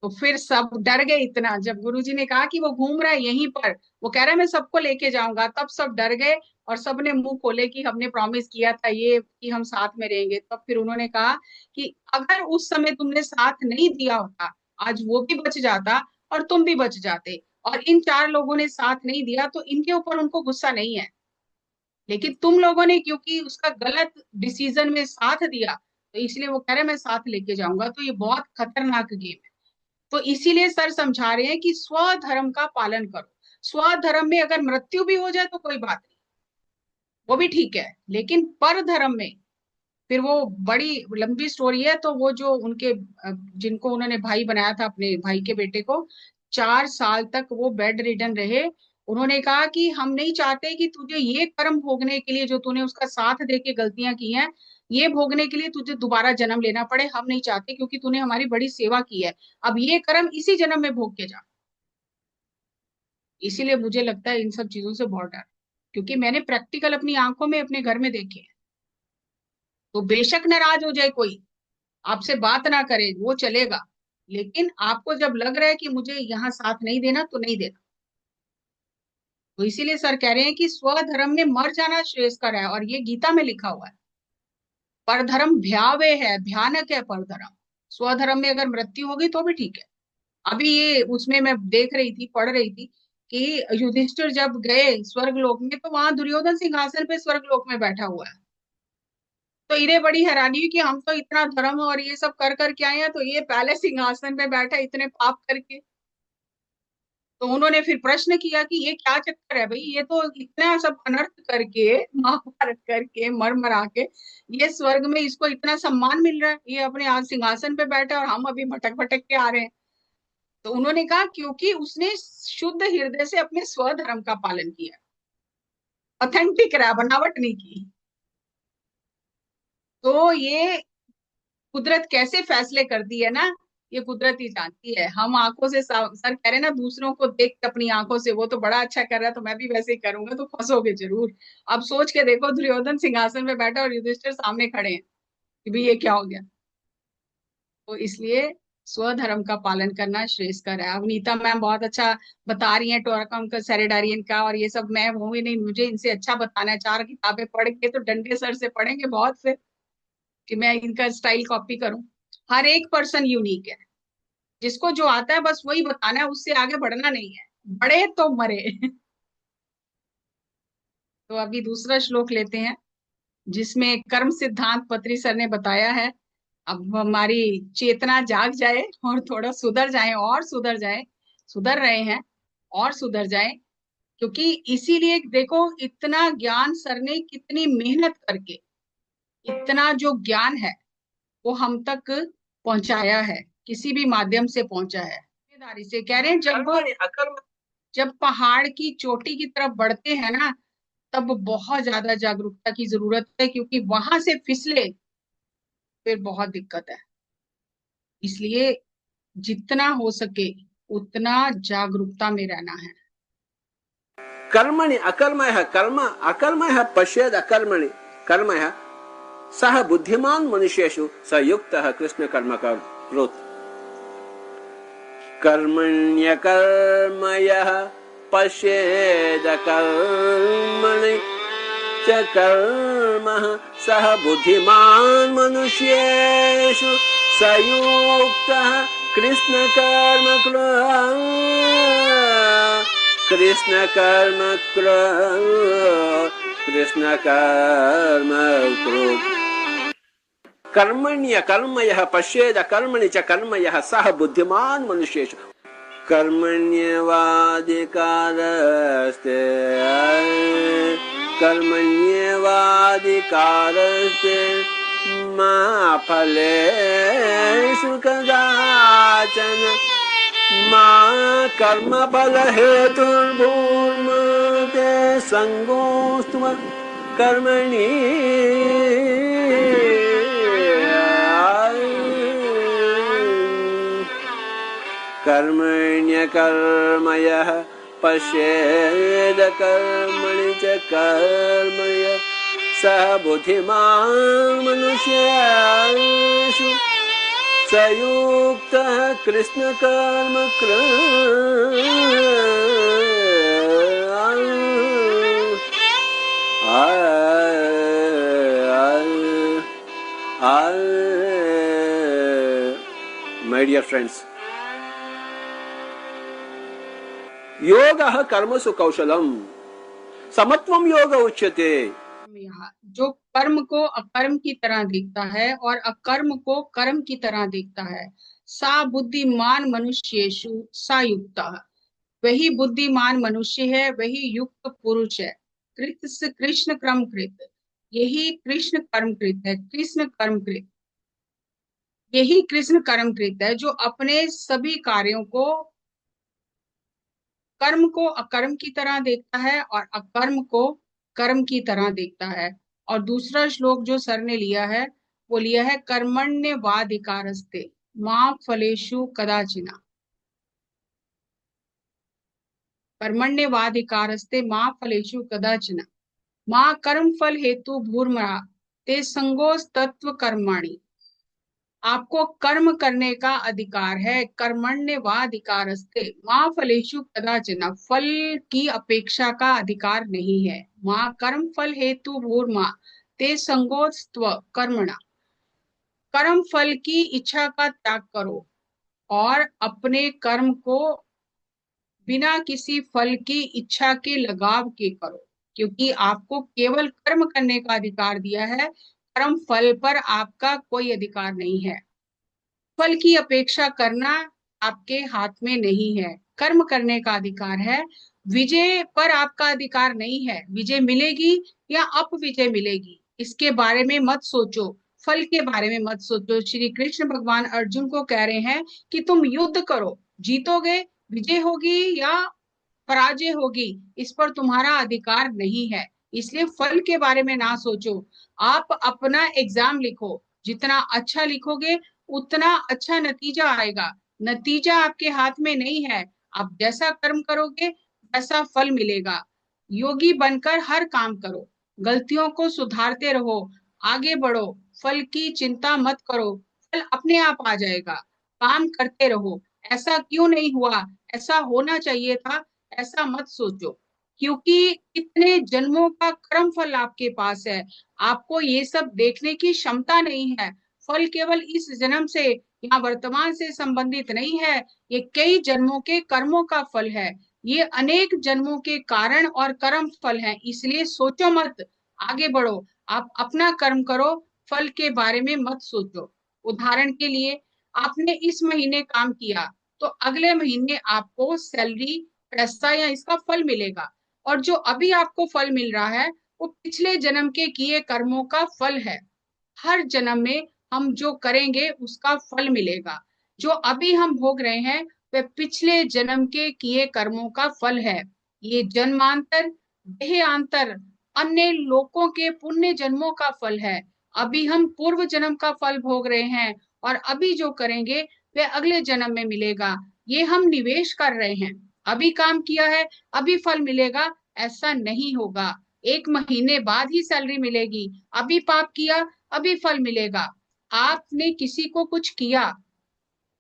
तो फिर सब डर गए इतना, जब गुरुजी ने कहा कि वो घूम रहा है यहीं पर, वो कह रहा है मैं सबको लेके जाऊंगा, तब सब डर गए। और सबने मुंह खोले कि हमने प्रॉमिस किया था ये कि हम साथ में रहेंगे। तब फिर उन्होंने कहा कि अगर उस समय तुमने साथ नहीं दिया होता, आज वो भी बच जाता और तुम भी बच जाते। और इन 4 लोगों ने साथ नहीं दिया, तो इनके ऊपर उनको गुस्सा नहीं है, लेकिन तुम लोगों ने क्योंकि उसका गलत डिसीजन में साथ दिया, तो इसलिए वो कह रहे हैं मैं साथ लेके जाऊंगा। तो ये बहुत खतरनाक गेम है। तो इसीलिए सर समझा रहे हैं कि स्वधर्म का पालन करो। स्वधर्म में अगर मृत्यु भी हो जाए तो कोई बात नहीं, वो भी ठीक है, लेकिन पर धर्म में फिर वो बड़ी लंबी स्टोरी है। तो वो जो उनके जिनको उन्होंने भाई बनाया था, अपने भाई के बेटे को, 4 साल तक वो बेड रिडन रहे। उन्होंने कहा कि हम नहीं चाहते कि तुझे ये कर्म भोगने के लिए, जो तूने उसका साथ दे के गलतियां की हैं, ये भोगने के लिए तुझे दोबारा जन्म लेना पड़े, हम नहीं चाहते, क्योंकि तूने हमारी बड़ी सेवा की है। अब ये कर्म इसी जन्म में भोग के जा। इसीलिए मुझे लगता है इन सब चीजों से बहुत डर, क्योंकि मैंने प्रैक्टिकल अपनी आंखों में अपने घर में देखे हैं। तो बेशक नाराज हो जाए कोई, आपसे बात ना करे, वो चलेगा, लेकिन आपको जब लग रहा है कि मुझे यहाँ साथ नहीं देना, तो नहीं देना। तो इसीलिए सर कह रहे हैं कि स्वधर्म में मर जाना श्रेयस्कर है, और ये गीता में लिखा हुआ है। परधर्म भयावह है, भयानक है परधर्म। स्वधर्म में अगर मृत्यु होगी तो भी ठीक है। अभी ये उसमें मैं देख रही थी, पढ़ रही थी कि युधिष्ठिर जब गए स्वर्ग लोक में, तो वहां दुर्योधन सिंहासन पे स्वर्ग लोक में बैठा हुआ है। तो इन्हें बड़ी हैरानी हुई कि हम तो इतना धर्म और ये सब कर कर के आए हैं, तो ये पहले सिंहासन पे बैठा इतने पाप करके। तो उन्होंने फिर प्रश्न किया कि ये क्या चक्कर है भाई, ये तो इतना सब अनर्थ करके, महाभारत करके, मर मरा के, ये स्वर्ग में इसको इतना सम्मान मिल रहा है, ये अपने आज सिंहासन पे बैठा है और हम अभी भटक भटक के आ रहे हैं। तो उन्होंने कहा क्योंकि उसने शुद्ध हृदय से अपने स्वधर्म का पालन किया, ऑथेंटिक रहा, बनावट नहीं की। तो ये कुदरत कैसे फैसले करती है ना, ये कुदरत ही जानती है। हम आंखों से सर कह रहे हैं ना, दूसरों को देख के अपनी आंखों से, वो तो बड़ा अच्छा कर रहा है तो मैं भी वैसे ही करूंगा, तो फंसोगे जरूर। अब सोच के देखो, दुर्योधन सिंहासन में बैठा और युधिष्ठिर सामने खड़े हैं, कि भाई ये क्या हो गया। तो इसलिए स्वधर्म का पालन करना श्रेयस्कर है। अब नीता मैम बहुत अच्छा बता रही हैं, टोराकम का, सेरेडारियन का, और ये सब मैं हूं ही नहीं, मुझे इनसे अच्छा बताना है। 4 किताबें पढ़ के तो डंडे सर से पढ़ेंगे बहुत, फिर कि मैं इनका स्टाइल कॉपी करूं। हर एक पर्सन यूनिक है, जिसको जो आता है बस वही बताना है, उससे आगे बढ़ना नहीं है, बढ़े तो मरे। तो अभी दूसरा श्लोक लेते हैं, जिसमें कर्म सिद्धांत पत्री सर ने बताया है। अब हमारी चेतना जाग जाए और थोड़ा सुधर जाए, और सुधर जाए, सुधर रहे हैं और सुधर जाए। क्योंकि इसीलिए देखो, इतना ज्ञान सर ने कितनी मेहनत करके, इतना जो ज्ञान है वो हम तक पहुंचाया है, किसी भी माध्यम से पहुंचा है, जिम्मेदारी से कह रहे हैं। जब पहाड़ की चोटी की तरफ बढ़ते हैं ना, तब बहुत ज्यादा जागरूकता की जरूरत है, क्योंकि वहां से फिसले फिर बहुत दिक्कत है। इसलिए जितना हो सके उतना जागरूकता में रहना है। कर्मणि अकर्मयः कर्म अकर्मयः पश्येद अकर्मणि कर्मयः सः बुद्धिमान् मनुष्येषु स युक्तः कृष्ण कर्म करोति। कर्मण्यकर्मयः पश्येद कर्मणि च कर्मः सः बुद्धिमान् मनुष्येषु स युक्तः कृष्ण कर्म कृष्ण कर्म कर्मण्य कर्मयः पश्येद कर्मणि च कर्मयः सः बुद्धिमान् मनुष्येषु। कर्मण्येवाधिकारस्ते कर्मण्येवाधिकारस्ते मा फलेषु कदाचन मा कर्मफल हेतुर्भूर्मा ते संगोऽस्तु कर्मणि। कर्मण्यकर्मयः पश्येद कर्मणि च कर्मयः सः बुद्धिमान् मनुष्येषु स युक्तः कृष्ण कर्म My dear friends, योगः कर्मसु कौशलम समत्वम योग उच्यते। यहाँ जो कर्म को अकर्म की तरह देखता है और अकर्म को कर्म की तरह देखता है, सा बुद्धिमान मनुष्येषु सा युक्तः, वही बुद्धिमान मनुष्य है, वही युक्त पुरुष है। कृत से कृष्ण कर्म कृत, यही कृष्ण कर्म कृत है। कृष्ण कर्म कृत, यही कृष्ण कर्म कृत है, जो अपने सभी कार्यों को, कर्म को अकर्म की तरह देखता है और अकर्म को कर्म की तरह देखता है। और दूसरा श्लोक जो सर ने लिया है, वो लिया है कर्मण्येवाधिकारस्ते मां फलेषु कदाचिना। कर्मण्येवाधिकारस्ते मां फलेषु कदाचिना मां कर्म फल हेतु भूर्मरा ते संगोस्तत्व कर्माणि। आपको कर्म करने का अधिकार है। कर्मण्येवाधिकारस्ते मां फलेषु कदाचन, फल की अपेक्षा का अधिकार नहीं है। मां कर्म फल हेतु भूर्मा ते संगोस्त्व कर्मणा, कर्म फल की इच्छा का त्याग करो और अपने कर्म को बिना किसी फल की इच्छा के लगाव के करो, क्योंकि आपको केवल कर्म करने का अधिकार दिया है, कर्म फल पर आपका कोई अधिकार नहीं है। फल की अपेक्षा करना आपके हाथ में नहीं है, कर्म करने का अधिकार है। विजय पर आपका अधिकार नहीं है, विजय मिलेगी या अपविजय मिलेगी इसके बारे में मत सोचो, फल के बारे में मत सोचो। श्री कृष्ण भगवान अर्जुन को कह रहे हैं कि तुम युद्ध करो, जीतोगे, विजय होगी या पराजय होगी, इस पर तुम्हारा अधिकार नहीं है। इसलिए फल के बारे में ना सोचो। आप अपना एग्जाम लिखो, जितना अच्छा लिखोगे उतना अच्छा नतीजा आएगा। नतीजा आपके हाथ में नहीं है, आप जैसा कर्म करोगे वैसा फल मिलेगा। योगी बनकर हर काम करो, गलतियों को सुधारते रहो, आगे बढ़ो, फल की चिंता मत करो, फल अपने आप आ जाएगा। काम करते रहो, ऐसा क्यों नहीं हुआ, ऐसा होना चाहिए था, ऐसा मत सोचो, क्योंकि कितने जन्मों का कर्म फल आपके पास है, आपको ये सब देखने की क्षमता नहीं है। फल केवल इस जन्म से या वर्तमान से संबंधित नहीं है, ये कई जन्मों के कर्मों का फल है। ये अनेक जन्मों के कारण और कर्म फल हैं, इसलिए सोचो मत, आगे बढ़ो। आप अपना कर्म करो, फल के बारे में मत सोचो। उदाहरण के लिए, आपने इस महीने काम किया तो अगले महीने आपको सैलरी, पैसा या इसका फल मिलेगा। और जो अभी आपको फल मिल रहा है वो पिछले जन्म के किए कर्मों का फल है। हर जन्म में हम जो करेंगे उसका फल मिलेगा। जो अभी हम भोग रहे हैं वह पिछले जन्म के किए कर्मों का फल है। ये जन्मांतर, देहांतर, अन्य लोकों के पुण्य जन्मों का फल है। अभी हम पूर्व जन्म का फल भोग रहे हैं और अभी जो करेंगे वह अगले जन्म में मिलेगा। ये हम निवेश कर रहे हैं। अभी काम किया है, अभी फल मिलेगा, ऐसा नहीं होगा। एक महीने बाद ही सैलरी मिलेगी। अभी पाप किया, अभी फल मिलेगा। आपने किसी को कुछ किया,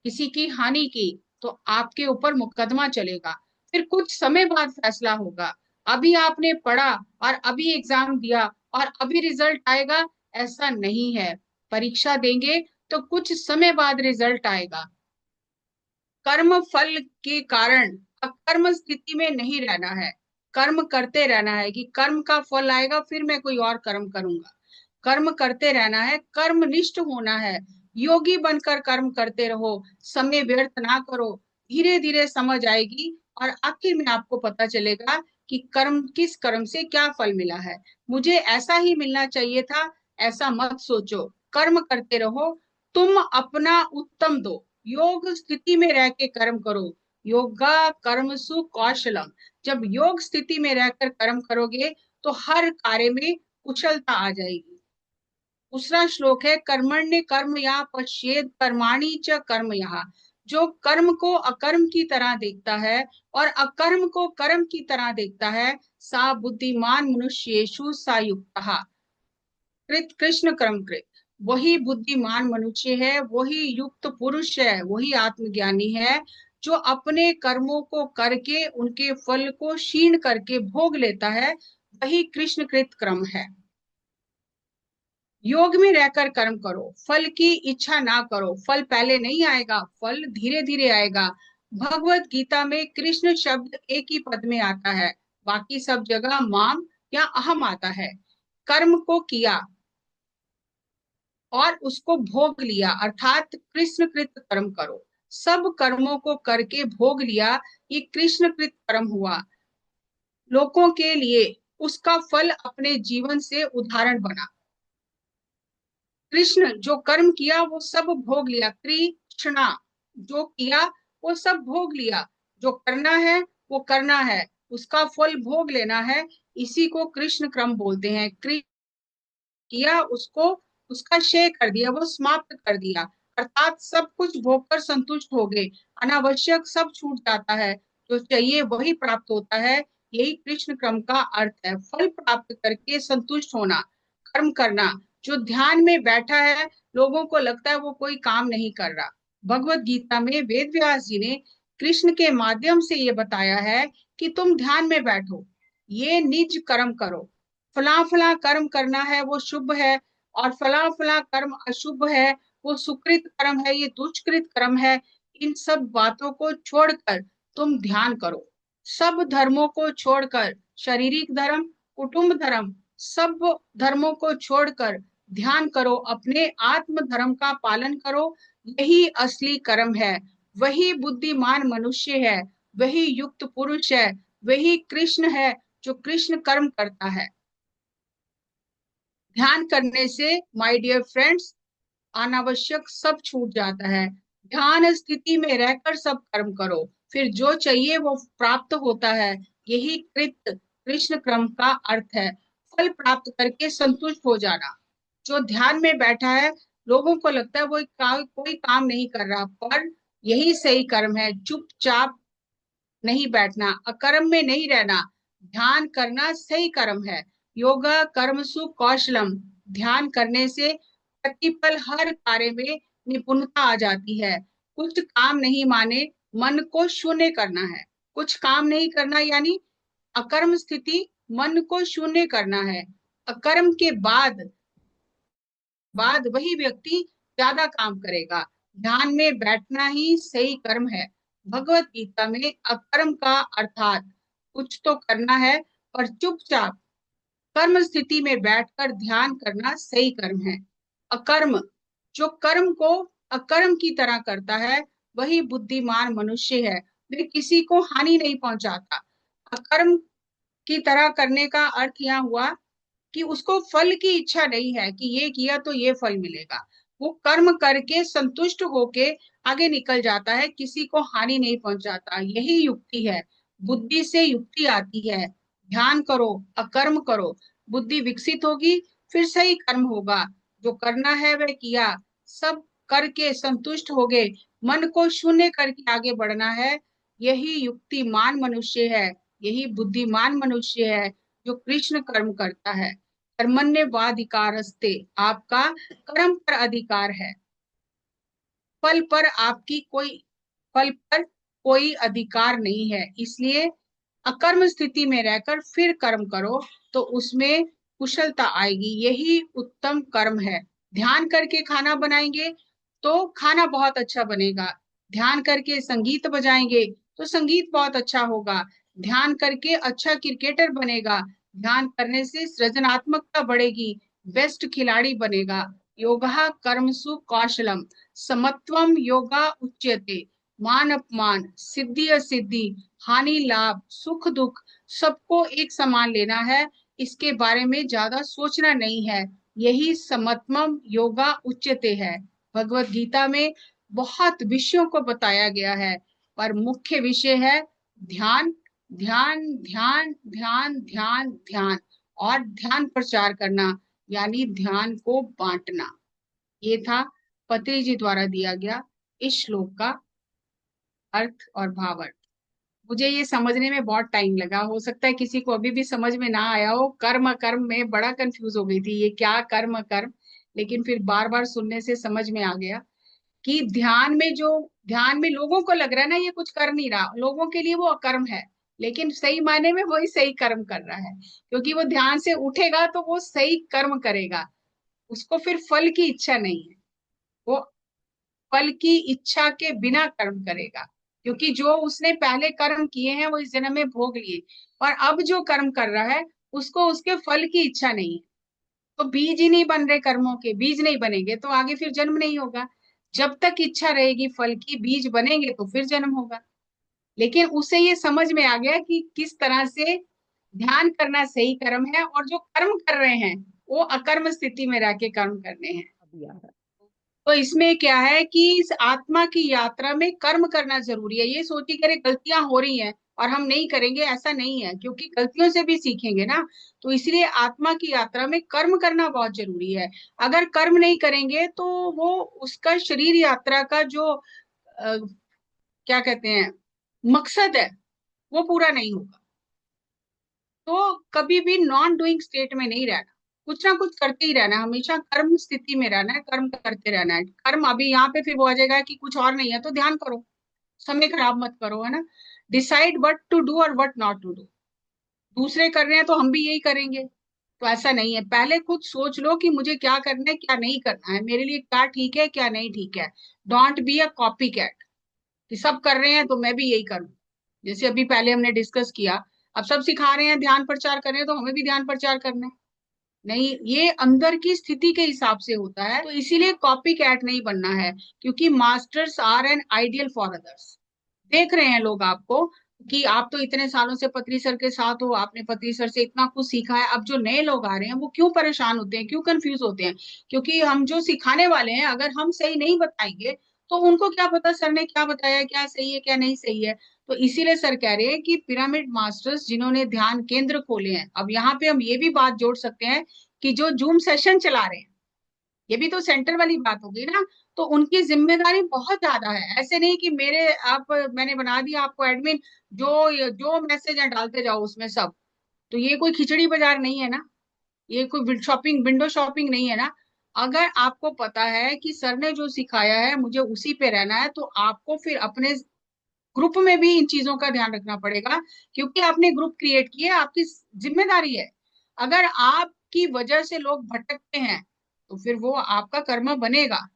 किसी की हानि की, तो आपके ऊपर मुकदमा चलेगा, फिर कुछ समय बाद फैसला होगा। अभी आपने पढ़ा और अभी एग्जाम दिया और अभी रिजल्ट आएगा, ऐसा नहीं है। परीक्षा देंगे तो कुछ समय बाद रिजल्ट आएगा। कर्म फल के कारण अकर्म स्थिति में नहीं रहना है। कर्म करते रहना है कि कर्म का फल आएगा फिर मैं कोई और कर्म करूंगा। कर्म करते रहना है, कर्मनिष्ठ होना है। योगी बनकर कर्म करते रहो, समय व्यर्थ ना करो। धीरे धीरे समझ आएगी और आखिर में आपको पता चलेगा कि कर्म, किस कर्म से क्या फल मिला है। मुझे ऐसा ही मिलना चाहिए था, ऐसा मत सोचो। कर्म करते रहो, तुम अपना उत्तम दो। योग स्थिति में रह के कर्म करो। योगा कर्मसु कौशलम। जब योग स्थिति में रहकर कर्म करोगे तो हर कार्य में कुशलता आ जाएगी। दूसरा श्लोक है, कर्मण्य कर्म या पश्येद कर्माणि च कर्म यः। जो कर्म को अकर्म की तरह देखता है और अकर्म को कर्म की तरह देखता है, सा बुद्धिमान मनुष्येषु सा युक्तः। कृत कृष्ण कर्म कृत, वही बुद्धिमान मनुष्य है, वही युक्त पुरुष है, वही आत्मज्ञानी है जो अपने कर्मों को करके उनके फल को क्षीण करके भोग लेता है। वही कृष्ण कृत कर्म है। योग में रहकर कर्म करो, फल की इच्छा ना करो। फल पहले नहीं आएगा, फल धीरे धीरे आएगा। भगवत गीता में कृष्ण शब्द एक ही पद में आता है, बाकी सब जगह माम या अहम आता है। कर्म को किया और उसको भोग लिया, अर्थात कृष्ण कृत कर्म करो। सब कर्मों को करके भोग लिया, ये कृष्ण कृत कर्म हुआ। लोगों के लिए उसका फल अपने जीवन से उदाहरण बना। कृष्ण जो कर्म किया वो सब भोग लिया। कृष्णा जो किया वो सब भोग लिया। जो करना है वो करना है, उसका फल भोग लेना है। इसी को कृष्ण क्रम बोलते हैं। किया, उसको उसका क्षय कर दिया, वो समाप्त कर दिया, अर्थात सब कुछ भोगकर संतुष्ट हो गए। अनावश्यक सब छूट जाता है, जो चाहिए वही प्राप्त होता है। यही कृष्ण क्रम का अर्थ है। फल प्राप्त करके संतुष्ट होना, कर्म करना। जो ध्यान में बैठा है, लोगों को लगता है वो कोई काम नहीं कर रहा। भगवत गीता में वेद व्यास जी ने कृष्ण के माध्यम से ये बताया है कि तुम ध्यान में बैठो, ये निज कर्म करो। फला फला कर्म करना है वो शुभ है, और फला फला कर्म अशुभ है, वो सुकृत कर्म है, ये दुष्कृत कर्म है। इन सब बातों को छोड़कर तुम ध्यान करो। सब धर्मों को छोड़कर, शारीरिक धर्म, कुटुंब धर्म, सब धर्मों को छोड़कर ध्यान करो, अपने आत्म धर्म का पालन करो। यही असली कर्म है। वही बुद्धिमान मनुष्य है, वही युक्त पुरुष है, वही कृष्ण है जो कृष्ण कर्म करता है। ध्यान करने से माय डियर फ्रेंड्स, अनावश्यक सब छूट जाता है। ध्यान स्थिति में रहकर सब कर्म करो, फिर जो चाहिए वो प्राप्त होता है। यही कृत कृष्ण क्रम का अर्थ है। फल प्राप्त करके संतुष्ट हो जाना। जो ध्यान में बैठा है, लोगों को लगता है वो कोई काम नहीं कर रहा, पर यही सही कर्म है। चुपचाप नहीं बैठना, अकर्म में नहीं रहना, ध्यान करना सही कर्म है। योगा कर्मसु कौशलम। ध्यान करने से प्रतिपल हर कार्य में निपुणता आ जाती है। कुछ काम नहीं माने, मन को शून्य करना है। कुछ काम नहीं करना यानी अकर्म स्थिति, मन को शून्य करना है। अकर्म के बाद वही व्यक्ति ज्यादा काम करेगा। ध्यान में बैठना ही सही कर्म है। भगवत गीता में अकर्म का अर्थात कुछ तो करना है पर चुपचाप कर्म स्थिति में बैठकर ध्यान करना सही कर्म है। अकर्म, जो कर्म को अकर्म की तरह करता है वही बुद्धिमान मनुष्य है। वे किसी को हानि नहीं पहुंचाता। अकर्म की तरह करने का अर्थ यह हुआ कि उसको फल की इच्छा नहीं है कि ये किया तो ये फल मिलेगा। वो कर्म करके संतुष्ट होके आगे निकल जाता है, किसी को हानि नहीं पहुंचाता। यही युक्ति है। बुद्धि से युक्ति आती है। ध्यान करो, अकर्म करो, बुद्धि विकसित होगी, फिर सही कर्म होगा। जो करना है वह किया, सब करके संतुष्ट हो गए, मन को शून्य करके आगे बढ़ना है। यही युक्तिमान मनुष्य है, यही बुद्धिमान मनुष्य है जो कृष्ण कर्म करता है। कर्मण्येवाधिकारस्ते, आपका कर्म पर अधिकार है। फल पर आपकी कोई फल पर कोई अधिकार नहीं है। इसलिए अकर्म स्थिति में रहकर फिर कर्म करो तो उसमें कुशलता आएगी। यही उत्तम कर्म है। ध्यान करके खाना बनाएंगे तो खाना बहुत अच्छा बनेगा। ध्यान करके संगीत बजाएंगे तो संगीत बहुत अच्छा होगा। ध्यान करके अच्छा क्रिकेटर बनेगा। ध्यान करने से सृजनात्मकता बढ़ेगी, बेस्ट खिलाड़ी बनेगा। योगा कर्मसु कौशलम, समत्वम योगा उच्यते। मान अपमान, सिद्धि असिद्धि, हानि लाभ, सुख दुख, सबको एक समान लेना है। इसके बारे में ज्यादा सोचना नहीं है। यही समत्वम योगा उच्यते है। भगवत गीता में बहुत विषयों को बताया गया है, पर मुख्य विषय है ध्यान, ध्यान, ध्यान, ध्यान, ध्यान, ध्यान और ध्यान प्रचार करना, यानी ध्यान को बांटना। ये था पत्री जी द्वारा दिया गया इस श्लोक का अर्थ और भावार्थ। मुझे ये समझने में बहुत टाइम लगा, हो सकता है किसी को अभी भी समझ में ना आया हो। कर्म कर्म में बड़ा कंफ्यूज हो गई थी, ये क्या कर्म कर्म, लेकिन फिर बार बार सुनने से समझ में आ गया कि ध्यान में लोगों को लग रहा है ना ये कुछ कर नहीं रहा, लोगों के लिए वो अकर्म है, लेकिन सही मायने में वही सही कर्म कर रहा है। क्योंकि वो ध्यान से उठेगा तो वो सही कर्म करेगा, उसको फिर फल की इच्छा नहीं है। वो फल की इच्छा के बिना कर्म करेगा, क्योंकि जो उसने पहले कर्म किए हैं वो इस जन्म में भोग लिए, और अब जो कर्म कर रहा है उसको उसके फल की इच्छा नहीं है। तो बीज ही नहीं बन रहे, कर्मों के बीज नहीं बनेंगे तो आगे फिर जन्म नहीं होगा। जब तक इच्छा रहेगी फल की, बीज बनेंगे तो फिर जन्म होगा। लेकिन उसे ये समझ में आ गया कि किस तरह से ध्यान करना सही कर्म है, और जो कर्म कर रहे हैं वो अकर्म स्थिति में रह के कर्म करने हैं। तो इसमें क्या है कि इस आत्मा की यात्रा में कर्म करना जरूरी है। ये सोची करे गलतियां हो रही हैं और हम नहीं करेंगे, ऐसा नहीं है, क्योंकि गलतियों से भी सीखेंगे ना। तो इसलिए आत्मा की यात्रा में कर्म करना बहुत जरूरी है। अगर कर्म नहीं करेंगे तो वो उसका शरीर यात्रा का जो क्या कहते हैं मकसद है वो पूरा नहीं होगा। तो कभी भी नॉन डूइंग स्टेट में नहीं रहना, कुछ ना कुछ करते ही रहना है, हमेशा कर्म स्थिति में रहना है, कर्म करते रहना है। कर्म अभी यहाँ पे फिर वो आ जाएगा कि कुछ और नहीं है तो ध्यान करो, समय खराब मत करो, है ना। डिसाइड व्हाट टू डू और व्हाट नॉट टू डू। दूसरे कर रहे हैं तो हम भी यही करेंगे, तो ऐसा नहीं है। पहले खुद सोच लो कि मुझे क्या करना है क्या नहीं करना है, मेरे लिए क्या ठीक है क्या नहीं ठीक है। Don't be a copy cat कि सब कर रहे हैं तो मैं भी यही करूं। जैसे अभी पहले हमने डिस्कस किया, अब सब सिखा रहे हैं, ध्यान प्रचार कर रहे हैं तो हमें भी ध्यान प्रचार करना है। नहीं, ये अंदर की स्थिति के हिसाब से होता है। तो इसीलिए कॉपी कैट नहीं बनना है, क्योंकि masters are an ideal for others. देख रहे हैं लोग आपको कि आप तो इतने सालों से पत्री सर के साथ हो, आपने पत्री सर से इतना कुछ सीखा है। अब जो नए लोग आ रहे हैं वो क्यों परेशान होते हैं, क्यों कंफ्यूज होते हैं? क्योंकि हम जो सिखाने वाले हैं अगर हम सही नहीं बताएंगे तो उनको क्या पता सर ने क्या बताया, क्या सही है क्या नहीं सही है। तो इसीलिए सर कह रहे हैं कि पिरामिड मास्टर्स जिन्होंने ध्यान केंद्र खोले हैं, अब यहाँ पे हम ये भी बात जोड़ सकते हैं कि जो जूम सेशन चला रहे हैं, ये भी तो सेंटर वाली बात होगी ना। तो उनकी जिम्मेदारी बहुत ज्यादा है। ऐसे नहीं कि मैंने बना दिया आपको एडमिन, जो जो मैसेज है डालते जाओ उसमें सब। तो ये कोई खिचड़ी बाजार नहीं है ना, ये कोई शॉपिंग विंडो शॉपिंग नहीं है ना। अगर आपको पता है कि सर ने जो सिखाया है मुझे उसी पे रहना है, तो आपको फिर अपने ग्रुप में भी इन चीजों का ध्यान रखना पड़ेगा, क्योंकि आपने ग्रुप क्रिएट किया, आपकी जिम्मेदारी है। अगर आपकी वजह से लोग भटकते हैं तो फिर वो आपका कर्म बनेगा।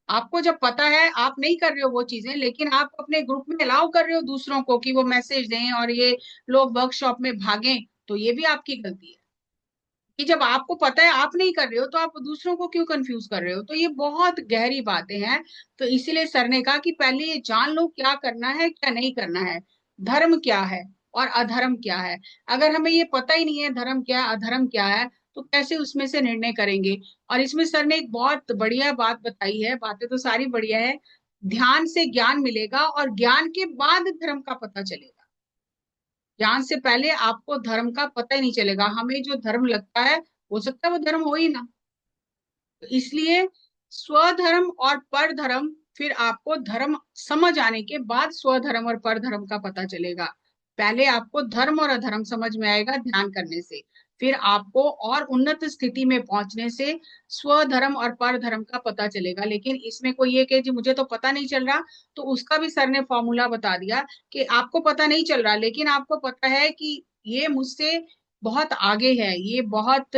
आपको जब पता है आप नहीं कर रहे हो वो चीजें, लेकिन आप अपने ग्रुप में अलाउ कर रहे हो दूसरों को कि वो मैसेज दें और ये लोग वर्कशॉप में भागें, तो ये भी आपकी गलती है। कि जब आपको पता है आप नहीं कर रहे हो तो आप दूसरों को क्यों कंफ्यूज कर रहे हो? तो ये बहुत गहरी बातें हैं। तो इसीलिए सर ने कहा कि पहले ये जान लो क्या करना है क्या नहीं करना है, धर्म क्या है और अधर्म क्या है। अगर हमें ये पता ही नहीं है धर्म क्या अधर्म क्या है, तो कैसे उसमें से निर्णय करेंगे? और इसमें सर ने एक बहुत बढ़िया बात बताई है, बातें तो सारी बढ़िया है। ध्यान से ज्ञान मिलेगा और ज्ञान के बाद धर्म का पता चलेगा। ज्ञान से पहले आपको धर्म का पता ही नहीं चलेगा। हमें जो धर्म लगता है, हो सकता है वो धर्म हो ही ना। तो इसलिए स्वधर्म और परधर्म, फिर आपको धर्म समझ आने के बाद स्वधर्म और परधर्म का पता चलेगा। पहले आपको धर्म और अधर्म समझ में आएगा ध्यान करने से, फिर आपको और उन्नत स्थिति में पहुंचने से स्वधर्म और परधर्म का पता चलेगा। लेकिन इसमें कोई ये कहे जी मुझे तो पता नहीं चल रहा, तो उसका भी सर ने फॉर्मूला बता दिया कि आपको पता नहीं चल रहा, लेकिन आपको पता है कि ये मुझसे बहुत आगे है, ये बहुत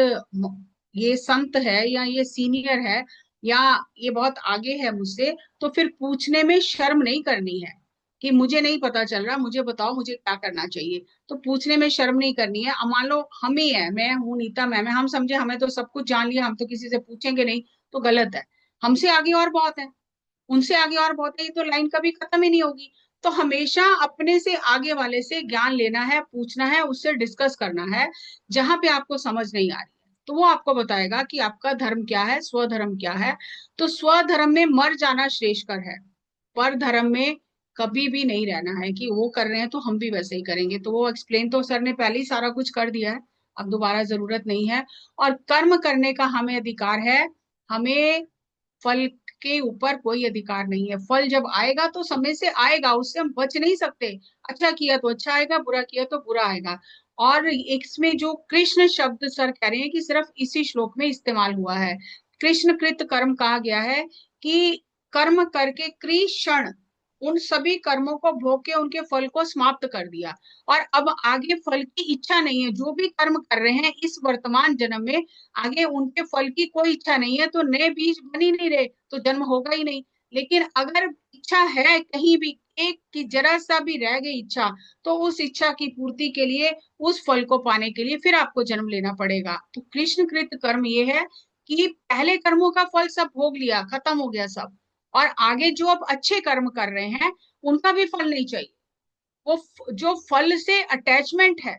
ये संत है या ये सीनियर है या ये बहुत आगे है मुझसे, तो फिर पूछने में शर्म नहीं करनी है कि मुझे नहीं पता चल रहा, मुझे बताओ मुझे क्या करना चाहिए। तो पूछने में शर्म नहीं करनी है। अब मान लो हम ही है, मैं हूं नीता मैम है, हम समझे हमें तो सब कुछ जान लिया, हम तो किसी से पूछेंगे नहीं, तो गलत है। हमसे आगे और बहुत है, उनसे आगे और बहुत है, ये तो लाइन कभी खत्म ही नहीं होगी। तो हमेशा अपने से आगे वाले से ज्ञान लेना है, पूछना है, उससे डिस्कस करना है। जहां पे आपको समझ नहीं आ रही है तो वो आपको बताएगा कि आपका धर्म क्या है, स्वधर्म क्या है। तो स्वधर्म में मर जाना श्रेष्ठकर है, पर धर्म में कभी भी नहीं रहना है कि वो कर रहे हैं तो हम भी वैसे ही करेंगे। तो वो एक्सप्लेन तो सर ने पहले ही सारा कुछ कर दिया है, अब दोबारा जरूरत नहीं है। और कर्म करने का हमें अधिकार है, हमें फल के ऊपर कोई अधिकार नहीं है। फल जब आएगा तो समय से आएगा, उससे हम बच नहीं सकते। अच्छा किया तो अच्छा आएगा, बुरा किया तो बुरा आएगा। और इसमें जो कृष्ण शब्द सर कह रहे हैं कि सिर्फ इसी श्लोक में इस्तेमाल हुआ है, कृष्ण कृत कर्म कहा गया है कि कर्म करके कृष्ण उन सभी कर्मों को भोग के उनके फल को समाप्त कर दिया। और अब आगे फल की इच्छा नहीं है, जो भी कर्म कर रहे हैं इस वर्तमान जन्म में, आगे उनके फल की कोई इच्छा नहीं है, तो नए बीज बन ही नहीं रहे, तो जन्म होगा ही नहीं। लेकिन अगर इच्छा है कहीं भी एक की जरा सा भी रह गई इच्छा, तो उस इच्छा की पूर्ति के लिए, उस फल को पाने के लिए फिर आपको जन्म लेना पड़ेगा। तो कृष्णकृत कर्म ये है कि पहले कर्मों का फल सब भोग लिया, खत्म हो गया सब, और आगे जो अब अच्छे कर्म कर रहे हैं उनका भी फल नहीं चाहिए। वो जो फल से अटैचमेंट है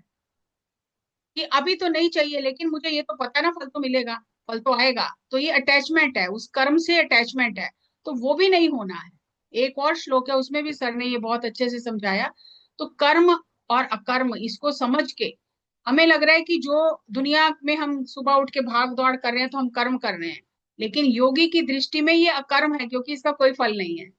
कि अभी तो नहीं चाहिए लेकिन मुझे ये तो पता है ना फल तो मिलेगा, फल तो आएगा, तो ये अटैचमेंट है, उस कर्म से अटैचमेंट है, तो वो भी नहीं होना है। एक और श्लोक है उसमें भी सर ने ये बहुत अच्छे से समझाया। तो कर्म और अकर्म इसको समझ के हमें लग रहा है कि जो दुनिया में हम सुबह उठ के भाग दौड़ कर रहे हैं तो हम कर्म कर रहे हैं, लेकिन योगी की दृष्टि में ये अकर्म है क्योंकि इसका कोई फल नहीं है।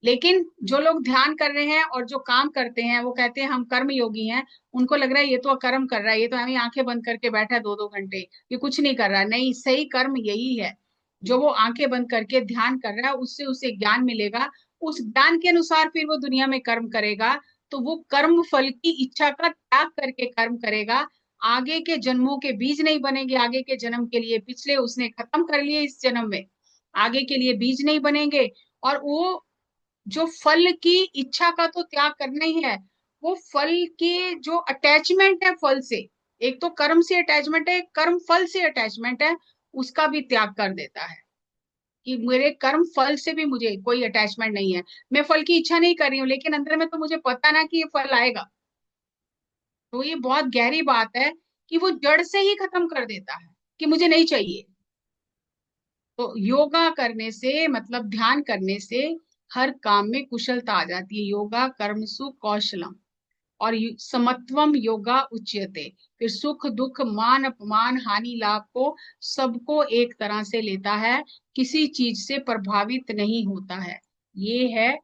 लेकिन जो लोग ध्यान कर रहे हैं और जो काम करते हैं वो कहते हैं हम कर्म योगी हैं, उनको लग रहा है ये तो अकर्म कर रहा है, ये तो हमें आंखें बंद करके बैठा है 2-2 घंटे, ये कुछ नहीं कर रहा है। नहीं, सही कर्म यही है, जो वो आंखें बंद करके ध्यान कर रहा है, उससे उसे ज्ञान मिलेगा, उस ज्ञान के अनुसार फिर वो दुनिया में कर्म करेगा। तो वो कर्म फल की इच्छा का त्याग करके कर्म करेगा। आगे के जन्मों के बीज नहीं बनेंगे, आगे के जन्म के लिए पिछले उसने खत्म कर लिए, इस जन्म में आगे के लिए बीज नहीं बनेंगे। और वो जो फल की इच्छा का तो त्याग करना ही है, वो फल के जो अटैचमेंट है फल से, एक तो कर्म से अटैचमेंट है, कर्म फल से अटैचमेंट है, उसका भी त्याग कर देता है कि मेरे कर्म फल से भी मुझे कोई अटैचमेंट नहीं है। मैं फल की इच्छा नहीं कर रही हूँ लेकिन अंदर में तो मुझे पता ना कि ये फल आएगा। तो ये बहुत गहरी बात है कि वो जड़ से ही खत्म कर देता है कि मुझे नहीं चाहिए। तो योगा करने से मतलब ध्यान करने से हर काम में कुशलता आ जाती है। योगा कर्मसु कौशलम, और समत्वम योगा उच्यते। फिर सुख दुख मान अपमान हानि लाभ को सबको एक तरह से लेता है, किसी चीज से प्रभावित नहीं होता है। ये है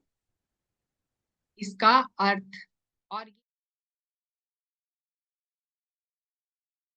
इसका अर्थ। और